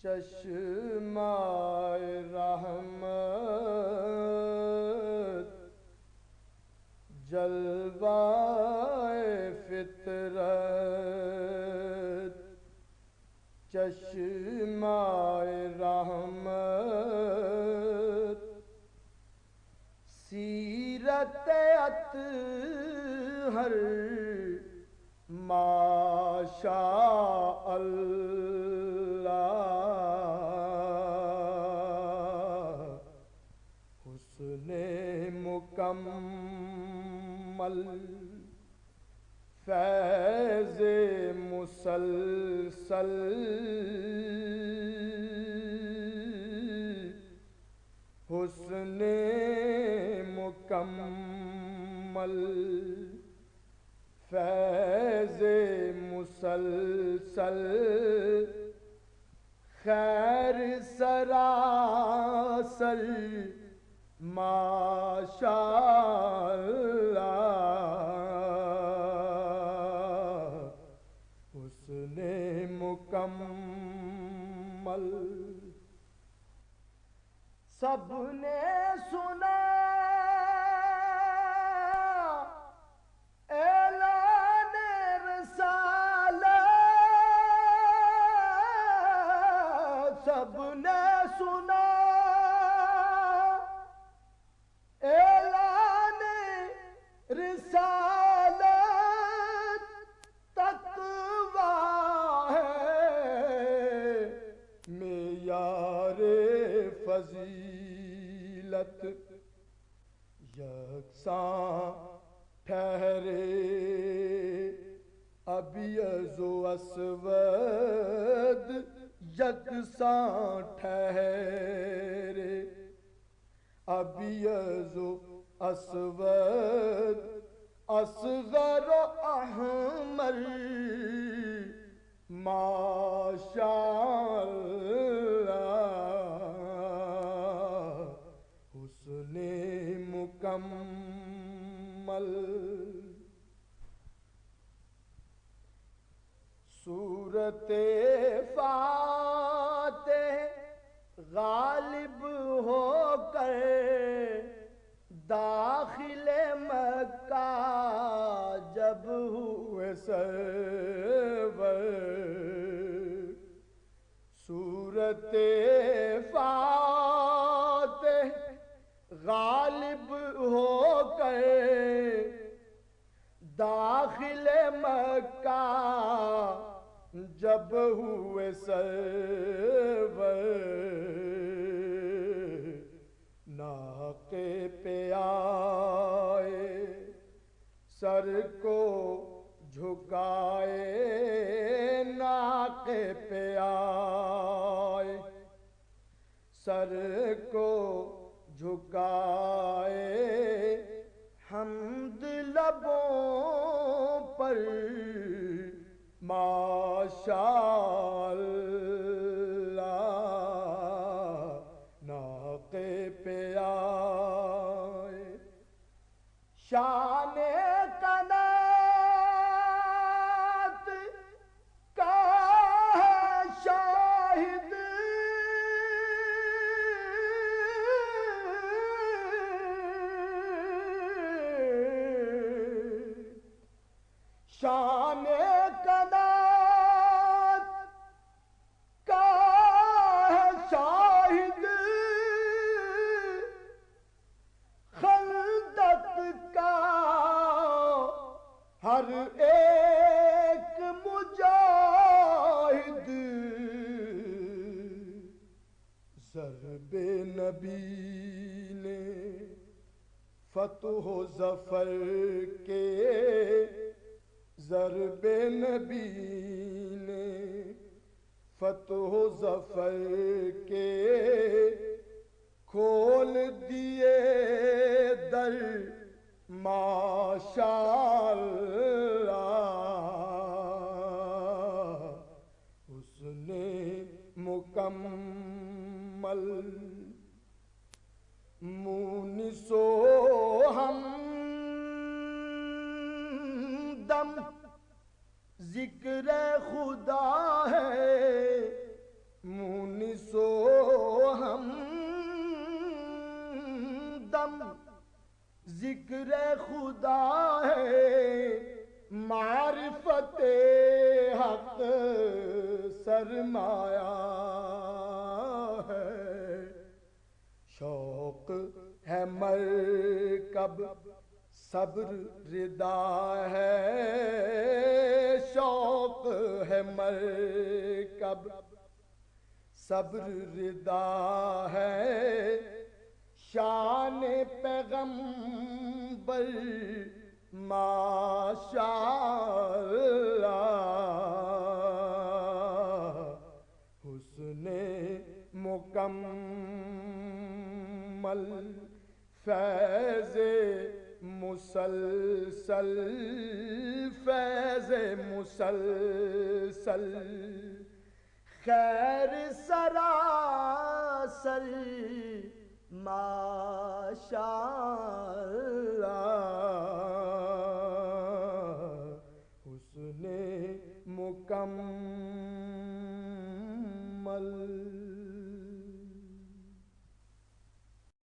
چشمائے رحمت جلوائے فطرت چشمائے رحمت سیرت اطہر ماشاء اللہ حسن مکمل فیض مسلسل حسن مکمل فیض مسلسل خیر سراسر ماشاء اللہ حسن مکمل سب نے سنا اعلان رسالت سب نے سنا اعلان رسالت تقویٰ ہے معیار فضیلت یکساں ٹھہرے ابیض و اسود یکساں ٹھہرے ابیض و اسود اصغر و احمر ماشاء اللہ حسن مکمل صورت فاتح غالب ہو کر داخل مکہ جب ہوئے سرور صورت فاتح غالب ہو کر داخل مکہ جب ہوئے سرور ناقے پہ آئے سر کو جھکائے ناقے پہ آئے سر کو جھکائے حمد لبوں پر ماشاء اللہ ناقے پہ آئے شان قنات کا ہے شاہد شان قنات کا ہے شاہد خندق کا ہر ایک مجاہد ضرب نبی نے فتح و ظفر کے ضرب نبی نے فتح و ظفر کے کھول دیے در ماشاء اللہ حسن مکمل مونس و ہمدم ذکر خدا ہے ذکر خدا ہے معرفت حق سرمایہ ہے، شوق ہے مرکب صبر رضا ہے، شوق ہے مرکب صبر رضا ہے، شان پیغمبر ماشاءاللہ، حسن مکمل فیض مسلسل، فیض مسلسل، خیر سراسر ماشاءاللہ، حسن مکمل